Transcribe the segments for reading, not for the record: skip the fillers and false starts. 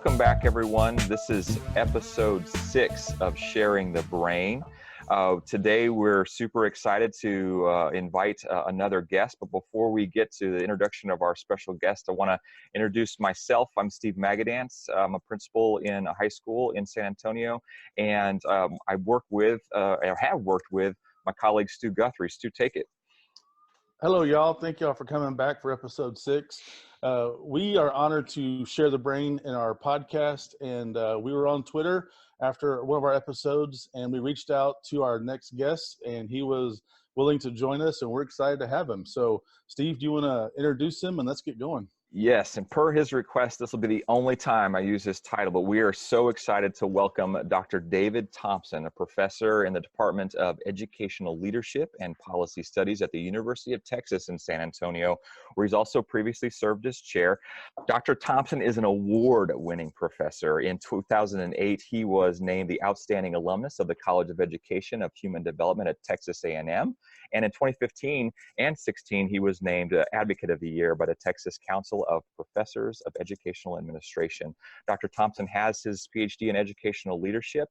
Welcome back, everyone. This is episode 6 of Sharing the Brain. Today, we're super excited to invite another guest. But before we get to the introduction of our special guest, I want to introduce myself. I'm Steve Magadance. I'm a principal in a high school in San Antonio, and I work with, or have worked with, my colleague Stu Guthrie. Stu, take it. Hello, y'all. Thank y'all for coming back for episode 6. We are honored to share the brain in our podcast, and we were on Twitter after one of our episodes, and we reached out to our next guest, and he was willing to join us, and we're excited to have him. So, Steve, do you want to introduce him, and let's get going? Yes, and per his request, this will be the only time I use his title, but we are so excited to welcome Dr. David Thompson, a professor in the Department of Educational Leadership and Policy Studies at the University of Texas in San Antonio, where he's also previously served as chair. Dr. Thompson is an award-winning professor. In 2008, he was named the Outstanding Alumnus of the College of Education of Human Development at Texas A&M, and in 2015 and 16, he was named Advocate of the Year by the Texas Council of Professors of Educational Administration. Dr. Thompson has his PhD in educational leadership.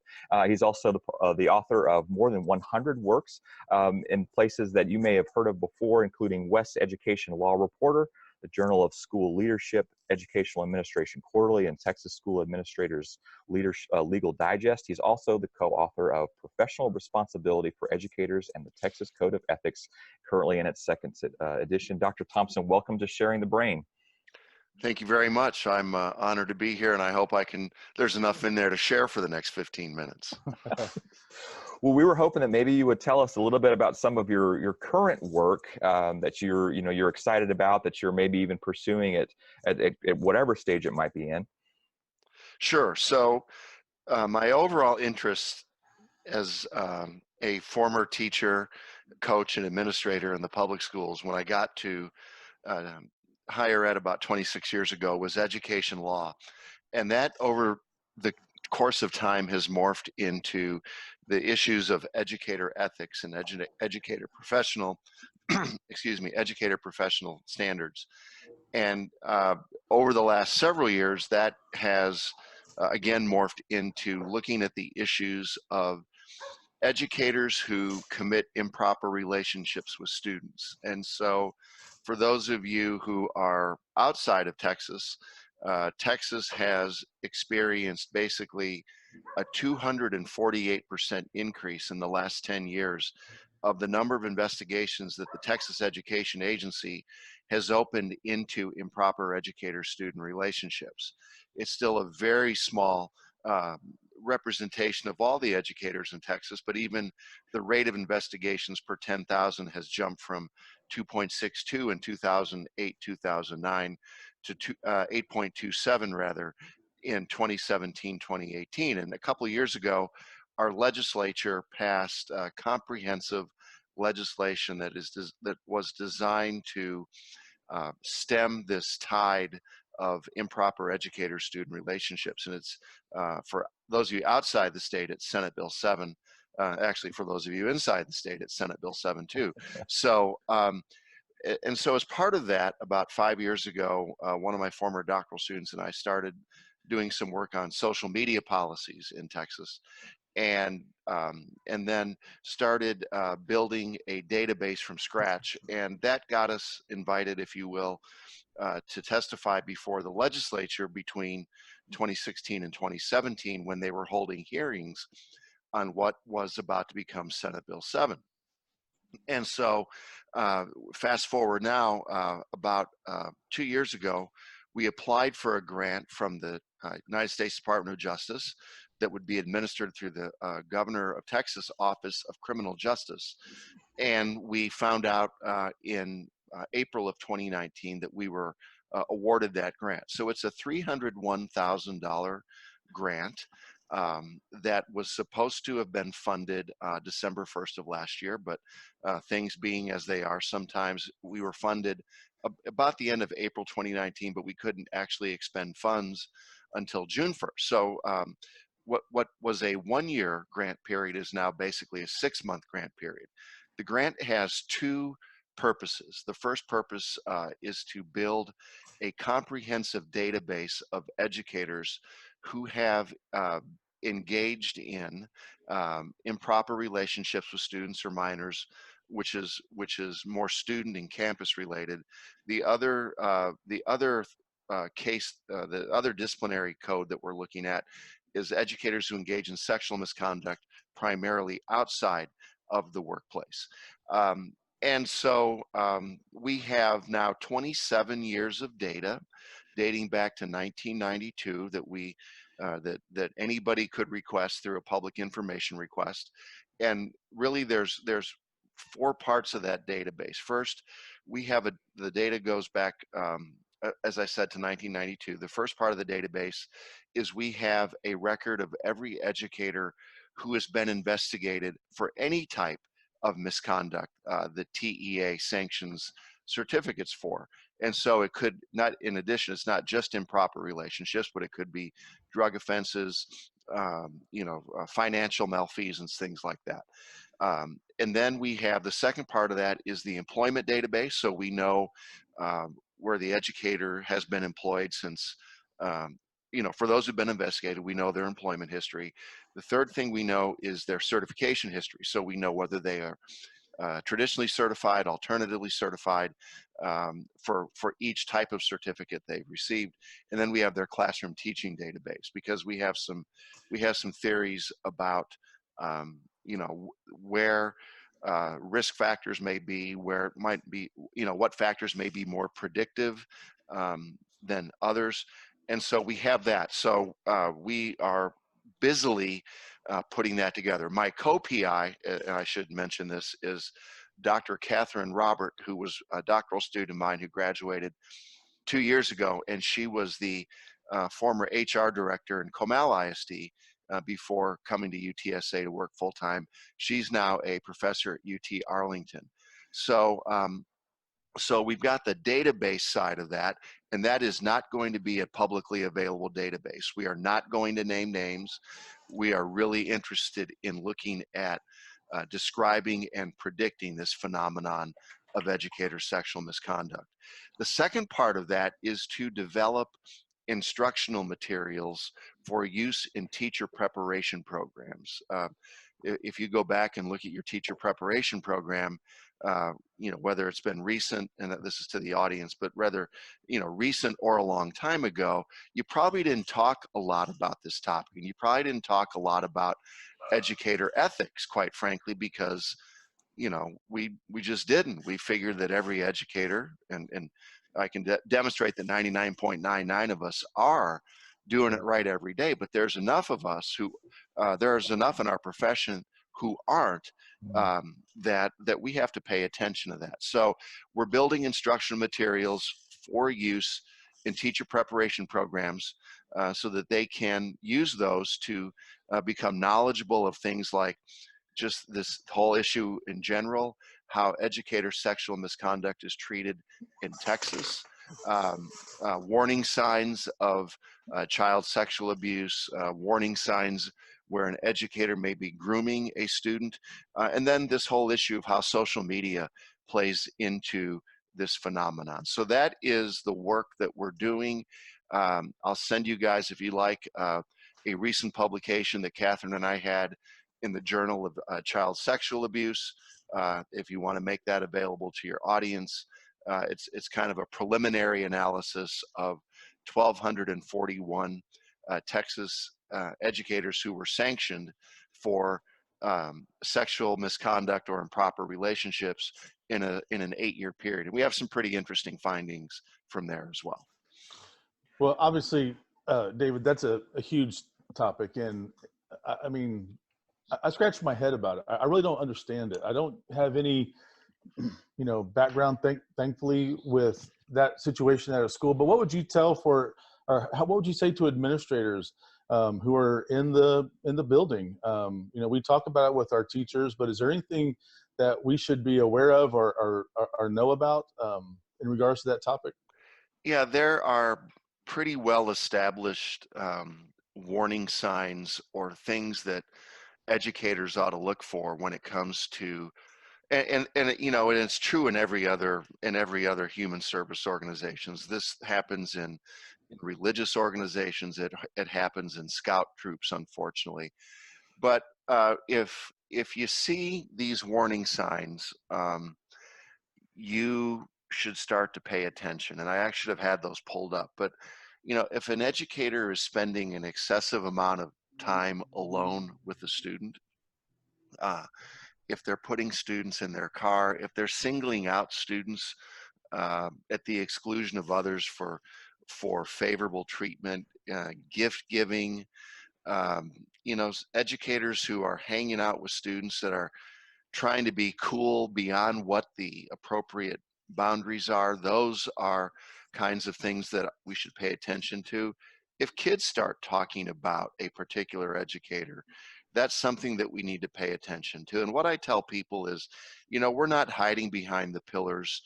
He's also the author of more than 100 works in places that you may have heard of before, including West Education Law Reporter, the Journal of School Leadership, Educational Administration Quarterly, and Texas School Administrators Legal Digest. He's also the co-author of Professional Responsibility for Educators and the Texas Code of Ethics, currently in its second edition. Dr. Thompson, welcome to Sharing the Brain. Thank you very much. I'm honored to be here, and I hope there's enough in there to share for the next 15 minutes. Well, we were hoping that maybe you would tell us a little bit about some of your current work that you're excited about, that you're maybe even pursuing it at whatever stage it might be in. Sure. So my overall interest as a former teacher, coach, and administrator in the public schools when I got to higher ed about 26 years ago was education law. And that over the course of time has morphed into the issues of educator ethics and educator professional, educator professional standards. And over the last several years, that has again morphed into looking at the issues of educators who commit improper relationships with students. And so for those of you who are outside of Texas, Texas has experienced basically a 248% increase in the last 10 years of the number of investigations that the Texas Education Agency has opened into improper educator-student relationships. It's still a very small representation of all the educators in Texas, but even the rate of investigations per 10,000 has jumped from 2.62 in 2008-2009 to 8.27 rather in 2017-2018. And a couple of years ago, our legislature passed comprehensive legislation that was designed to stem this tide of improper educator-student relationships. And it's, for those of you outside the state, it's Senate Bill 7. Actually, for those of you inside the state, it's Senate Bill 7 too. So, and so as part of that, about 5 years ago, one of my former doctoral students and I started doing some work on social media policies in Texas. And then started building a database from scratch. And that got us invited, if you will, to testify before the legislature between 2016 and 2017 when they were holding hearings on what was about to become Senate Bill 7. And so fast forward now, about 2 years ago, we applied for a grant from the United States Department of Justice that would be administered through the Governor of Texas Office of Criminal Justice. And we found out in April of 2019 that we were awarded that grant. So it's a $301,000 grant that was supposed to have been funded December 1st of last year, but things being as they are, sometimes we were funded about the end of April 2019, but we couldn't actually expend funds until June 1st. So what was a 1-year grant period is now basically a 6-month grant period. The grant has two purposes. The first purpose is to build a comprehensive database of educators who have engaged in improper relationships with students or minors, which is more student and campus related. The other the other disciplinary code that we're looking at is educators who engage in sexual misconduct primarily outside of the workplace. And so we have now 27 years of data dating back to 1992 that we that anybody could request through a public information request. And really there's 4 parts of that database. First, we have the data goes back, as I said, to 1992. The first part of the database is we have a record of every educator who has been investigated for any type of misconduct the TEA sanctions certificates for. And so it could not, in addition, it's not just improper relationships, but it could be drug offenses, financial malfeasance, things like that. And then we have the second part of that is the employment database. So we know where the educator has been employed since, for those who've been investigated, we know their employment history. The third thing we know is their certification history. So we know whether they are traditionally certified, alternatively certified, for each type of certificate they've received. And then we have their classroom teaching database, because we have some theories about where risk factors may be, where it might be, what factors may be more predictive than others. And so we have that. So we are busily putting that together. My co-PI, and I should mention this, is Dr. Catherine Robert, who was a doctoral student of mine who graduated 2 years ago, and she was the former HR director in Comal ISD before coming to UTSA to work full-time. She's now a professor at UT Arlington. So so we've got the database side of that, and that is not going to be a publicly available database. We are not going to name names. We are really interested in looking at describing and predicting this phenomenon of educator sexual misconduct. The second part of that is to develop instructional materials for use in teacher preparation programs. If you go back and look at your teacher preparation program, whether it's been recent, and this is to the audience, but rather, recent or a long time ago, you probably didn't talk a lot about this topic, and you probably didn't talk a lot about educator ethics, quite frankly, because, we just didn't. We figured that every educator, and I can demonstrate that 99.99 of us are doing it right every day, but there's enough of us who, there's enough in our profession who aren't, that we have to pay attention to that. So we're building instructional materials for use in teacher preparation programs so that they can use those to become knowledgeable of things like just this whole issue in general, how educator sexual misconduct is treated in Texas, warning signs of child sexual abuse, warning signs where an educator may be grooming a student, and then this whole issue of how social media plays into this phenomenon. So that is the work that we're doing. I'll send you guys, if you like, a recent publication that Catherine and I had in the Journal of Child Sexual Abuse, if you want to make that available to your audience. It's kind of a preliminary analysis of 1,241 Texas educators who were sanctioned for sexual misconduct or improper relationships in an 8-year period. And we have some pretty interesting findings from there as well. Well, obviously, David, that's a huge topic. And I mean, I scratched my head about it. I really don't understand it. I don't have any, background, thankfully, with that situation at a school. But what would you what would you say to administrators who are in the building? We talk about it with our teachers, but is there anything that we should be aware of or know about in regards to that topic? Yeah, there are pretty well established warning signs or things that educators ought to look for when it comes to, and it's true in every other human service organizations. This happens in in religious organizations. It happens in scout troops, unfortunately. But if you see these warning signs, you should start to pay attention. And I actually have had those pulled up. But if an educator is spending an excessive amount of time alone with the student, if they're putting students in their car, if they're singling out students at the exclusion of others for favorable treatment, gift giving, educators who are hanging out with students that are trying to be cool beyond what the appropriate boundaries are. Those are kinds of things that we should pay attention to. If kids start talking about a particular educator, that's something that we need to pay attention to. And what I tell people is, we're not hiding behind the pillars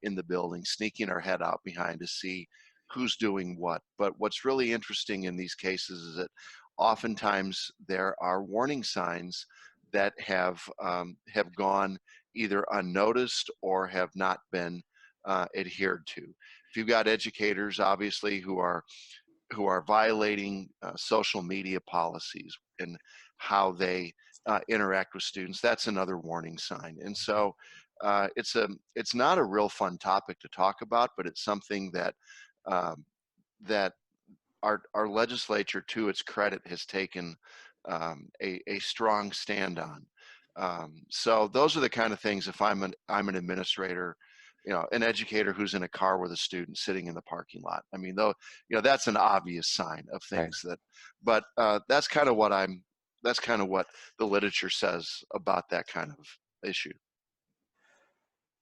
in the building, sneaking our head out behind to see who's doing what. But what's really interesting in these cases is that oftentimes there are warning signs that have gone either unnoticed or have not been adhered to. If you've got educators, obviously, who are violating social media policies and how they interact with students, that's another warning sign. And so it's not a real fun topic to talk about, but it's something that that our legislature, to its credit, has taken a strong stand on. So those are the kind of things. If I'm an administrator, an educator who's in a car with a student sitting in the parking lot, I mean, though, that's an obvious sign of things that. But that's kind of what the literature says about that kind of issue.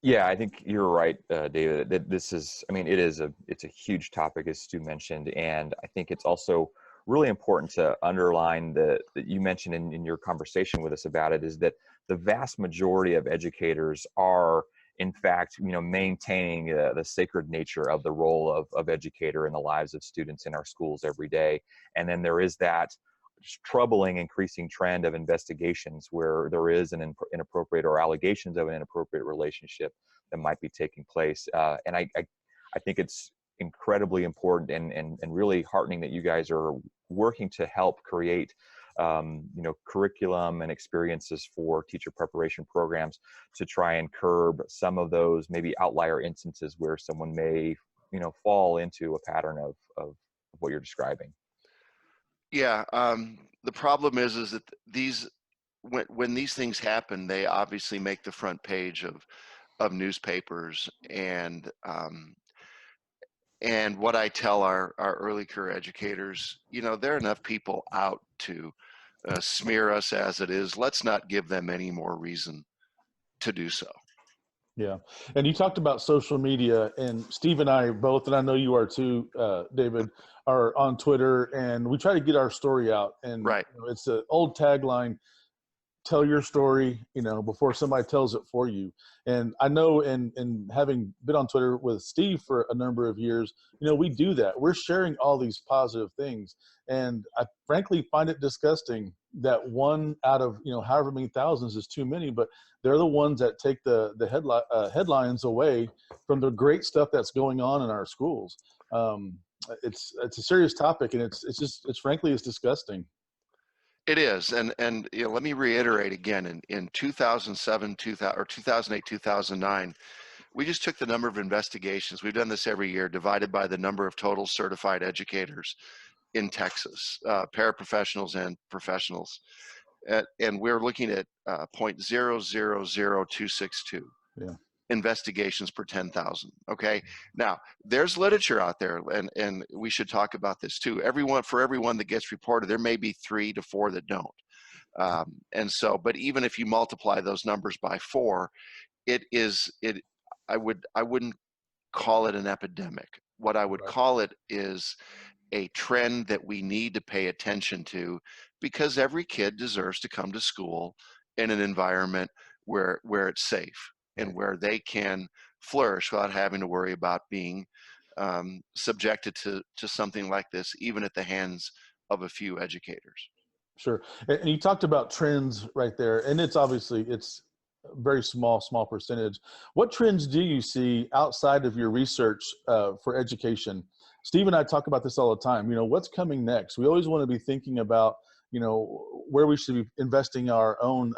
Yeah, I think you're right, David. That this is, I mean, it's a huge topic, as Stu mentioned, and I think it's also really important to underline that you mentioned in your conversation with us about it, is that the vast majority of educators are, in fact, maintaining the sacred nature of the role of educator in the lives of students in our schools every day. And then there is that troubling increasing trend of investigations where there is an inappropriate or allegations of an inappropriate relationship that might be taking place. And I think it's incredibly important and really heartening that you guys are working to help create curriculum and experiences for teacher preparation programs to try and curb some of those maybe outlier instances where someone may fall into a pattern of what you're describing. Yeah, the problem is that when these things happen, they obviously make the front page of newspapers, and what I tell our early career educators, there are enough people out to smear us as it is. Let's not give them any more reason to do so. Yeah. And you talked about social media, and Steve and I both, and I know you are too, David, are on Twitter, and we try to get our story out. And right. It's an old tagline, tell your story, before somebody tells it for you. And I know, and having been on Twitter with Steve for a number of years, we do that. We're sharing all these positive things. And I frankly find it disgusting that one out of, however many thousands is too many, but they're the ones that take the headlines away from the great stuff that's going on in our schools. It's a serious topic, and it's frankly, it's disgusting. It is, and let me reiterate again. In 2007, 2008, 2009, we just took the number of investigations. We've done this every year, divided by the number of total certified educators in Texas, paraprofessionals and professionals, and we're looking at 0.000262. Yeah. Investigations per 10,000. Okay. Now there's literature out there, and we should talk about this too. For everyone that gets reported, there may be 3 to 4 that don't. And so, but even if you multiply those numbers by 4, I wouldn't call it an epidemic. What I would call it is a trend that we need to pay attention to, because every kid deserves to come to school in an environment where it's safe and where they can flourish without having to worry about being subjected to something like this, even at the hands of a few educators. Sure. And you talked about trends right there, and it's obviously, it's a very small percentage. What trends do you see outside of your research for education Steve and I talk about this all the time. What's coming next? We always want to be thinking about, where we should be investing our own,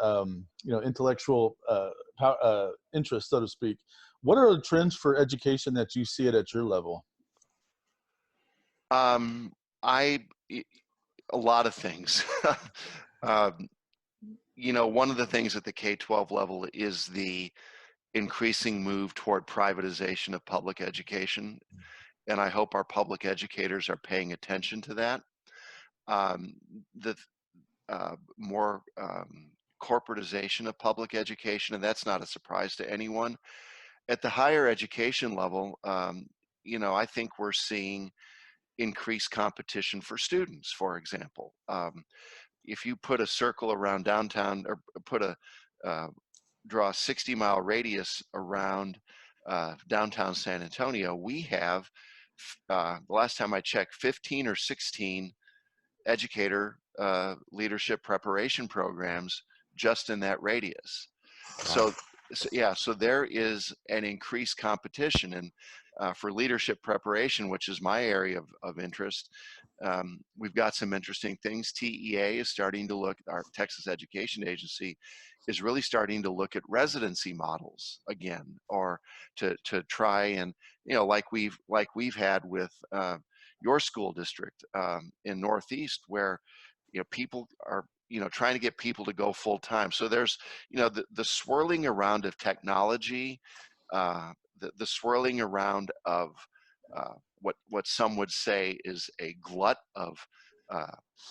intellectual interest, so to speak. What are the trends for education that you see it at your level? A lot of things. One of the things at the K-12 level is the increasing move toward privatization of public education. And I hope our public educators are paying attention to that. The more corporatization of public education, and that's not a surprise to anyone. At the higher education level, I think we're seeing increased competition for students, for example. If you put a circle around downtown, or draw a 60-mile radius around downtown San Antonio, we have, the last time I checked, 15 or 16 educator leadership preparation programs just in that radius. Wow. So there is an increased competition, and for leadership preparation, which is my area of interest, we've got some interesting things. TEA is starting to look, our Texas Education Agency is really starting to look at residency models again, or to try and, like we've had with your school district in Northeast, where people are trying to get people to go full time. So there's the swirling around of technology, the swirling around of what some would say is a glut of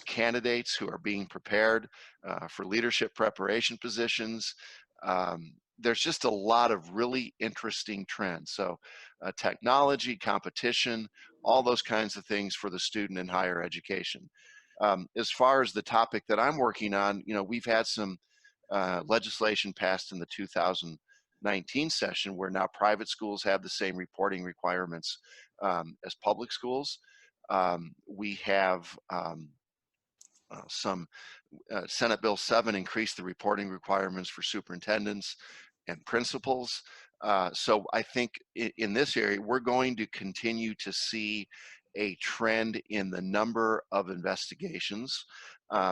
candidates who are being prepared for leadership preparation positions. There's just a lot of really interesting trends. So technology, competition, all those kinds of things for the student in higher education. As far as the topic that I'm working on, we've had some legislation passed in the 2019 session where now private schools have the same reporting requirements as public schools. We have some Senate Bill 7 increased the reporting requirements for superintendents and principals. So I think in this area, we're going to continue to see a trend in the number of investigations,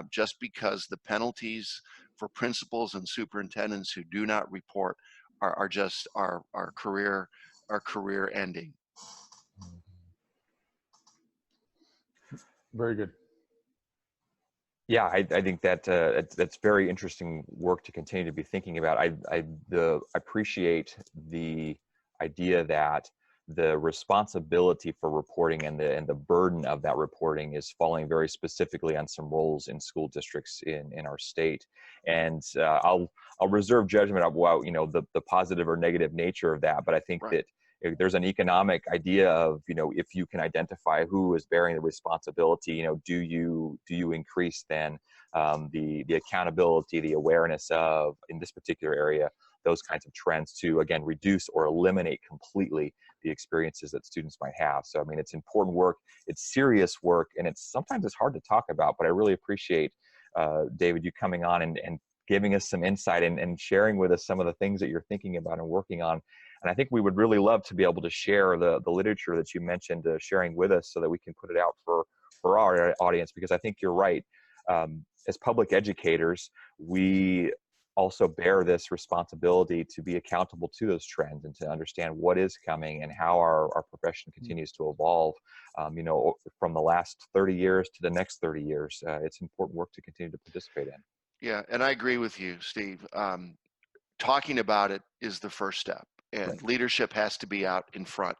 just because the penalties for principals and superintendents who do not report are just our career ending. Very good. Yeah, I think that that's very interesting work to continue to be thinking about. I appreciate the idea that the responsibility for reporting and the burden of that reporting is falling very specifically on some roles in school districts in our state. And I'll reserve judgment of the positive or negative nature of that, but I think Right. that there's an economic idea of, if you can identify who is bearing the responsibility, do you increase then the accountability, the awareness of, in this particular area, those kinds of trends to, again, reduce or eliminate completely the experiences that students might have. So, I mean, it's important work, it's serious work, and sometimes it's hard to talk about, but I really appreciate, David, you coming on and giving us some insight and sharing with us some of the things that you're thinking about and working on. And I think we would really love to be able to share the literature that you mentioned, sharing with us, so that we can put it out for our audience, because I think you're right. As public educators, we also bear this responsibility to be accountable to those trends and to understand what is coming and how our profession continues to evolve, from the last 30 years to the next 30 years. It's important work to continue to participate in. Yeah, and I agree with you, Steve. Talking about it is the first step, and Right. leadership has to be out in front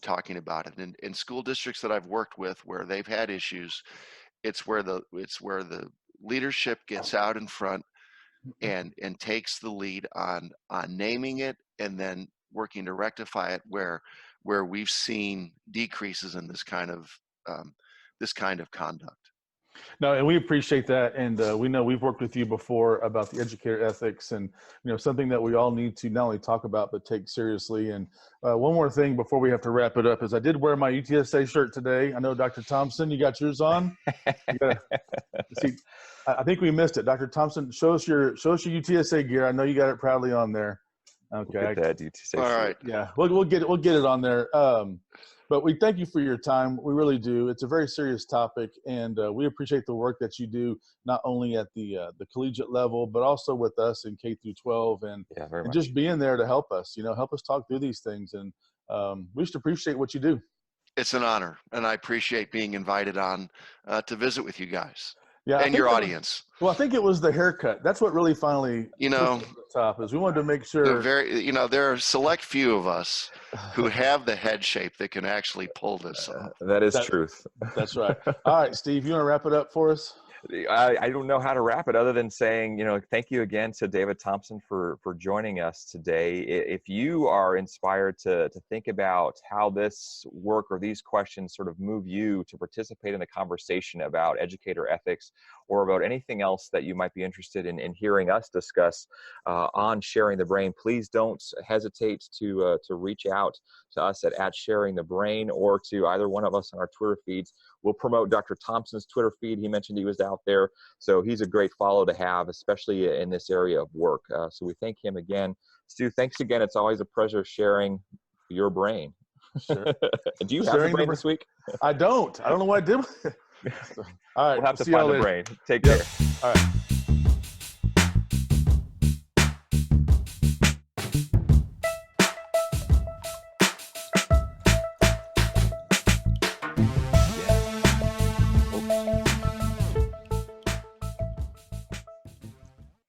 talking about it. And in school districts that I've worked with where they've had issues, it's where the leadership gets out in front and takes the lead on naming it and then working to rectify it where we've seen decreases in this kind of conduct. No, and we appreciate that, and we know we've worked with you before about the educator ethics, and something that we all need to not only talk about but take seriously. And one more thing before we have to wrap it up is I did wear my UTSA shirt today. I know, Dr. Thompson, you got yours on. You gotta, see, I think we missed it. Dr. Thompson, show us your UTSA gear. I know you got it proudly on there. Okay. We'll get that UTSA All shirt. right. Yeah, we'll get it on there. But we thank you for your time. We really do. It's a very serious topic, and we appreciate the work that you do, not only at the collegiate level, but also with us in K through 12, and very much. just being there to help us. Help us talk through these things, and we just appreciate what you do. It's an honor, and I appreciate being invited on to visit with you guys and your audience. I think it was the haircut. That's what really finally pushed us to the top, is we wanted to make sure. There are a select few of us who have the head shape that can actually pull this off. That is truth. That's right. All right, Steve, you want to wrap it up for us? I don't know how to wrap it other than saying, thank you again to David Thompson for joining us today. If you are inspired to think about how this work or these questions sort of move you to participate in the conversation about educator ethics or about anything else that you might be interested in hearing us discuss on Sharing the Brain, please don't hesitate to reach out to us at Sharing the Brain or to either one of us on our Twitter feeds. We'll promote Dr. Thompson's Twitter feed. He mentioned he was out there, so he's a great follow to have, especially in this area of work. So we thank him again. Stu, thanks again. It's always a pleasure sharing your brain. Sure. Do you have the brain this week? I don't. I don't know what I did. All right. We'll have to find the brain. Take care. All right.